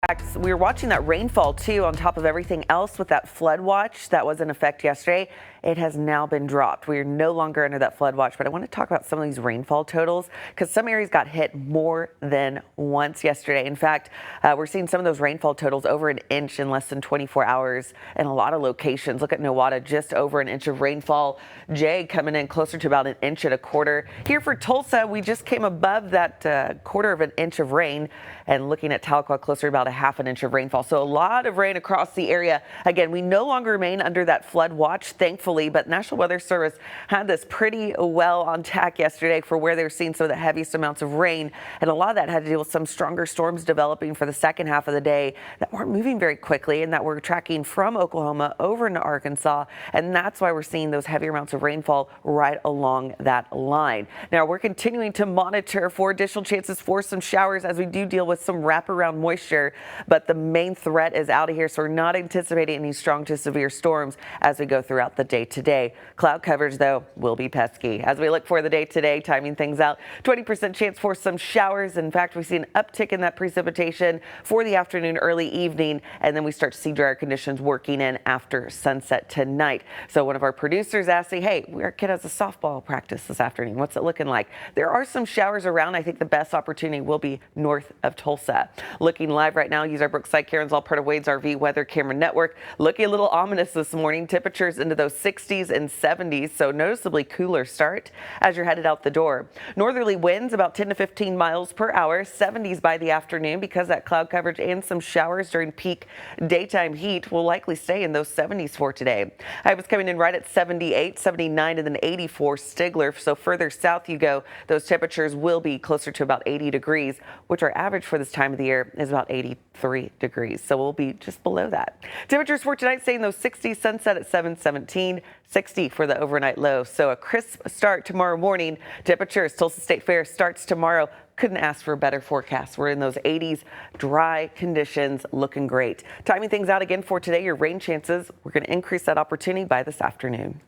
We were watching that rainfall too on top of everything else with that flood watch that was in effect yesterday. It has now been dropped. We are no longer under that flood watch, but I want to talk about some of these rainfall totals because some areas got hit more than once yesterday. In fact, we're seeing some of those rainfall totals over an inch in less than 24 hours in a lot of locations. Look at Nowata, just over an inch of rainfall. Jay coming in closer to about an inch and a quarter. Here for Tulsa, we just came above that quarter of an inch of rain, and looking at Tahlequah, closer to about a half an inch of rainfall. So a lot of rain across the area. Again, we no longer remain under that flood watch, thankfully, but National Weather Service had this pretty well on tack yesterday for where they're seeing some of the heaviest amounts of rain. And a lot of that had to do with some stronger storms developing for the second half of the day that weren't moving very quickly and that we're tracking from Oklahoma over into Arkansas. And that's why we're seeing those heavier amounts of rainfall right along that line. Now we're continuing to monitor for additional chances for some showers as we do deal with some wraparound moisture. But the main threat is out of here, so we're not anticipating any strong to severe storms as we go throughout the day today. Cloud coverage, though, will be pesky. As we look for the day today, timing things out, 20% chance for some showers. In fact, we see an uptick in that precipitation for the afternoon, early evening, and then we start to see drier conditions working in after sunset tonight. So one of our producers asked me, hey, our kid has a softball practice this afternoon. What's it looking like? There are some showers around. I think the best opportunity will be north of Tulsa. Looking live right now, use our Brookside Cameras, all part of Wade's RV Weather Camera Network. Looking a little ominous this morning. Temperatures into those 60s and 70s, so noticeably cooler start as you're headed out the door. Northerly winds about 10 to 15 miles per hour, 70s by the afternoon because that cloud coverage and some showers during peak daytime heat will likely stay in those 70s for today. I was coming in right at 78, 79, and then 84 Stigler. So further south you go, those temperatures will be closer to about 80 degrees, which our average for this time of the year is about 83 degrees. So we'll be just below that. Temperatures for tonight staying those 60s, sunset at 7:17, 60 for the overnight low. So a crisp start tomorrow morning. Temperatures, Tulsa State Fair starts tomorrow. Couldn't ask for a better forecast. We're in those 80s, dry conditions, looking great. Timing things out again for today, your rain chances, we're going to increase that opportunity by this afternoon.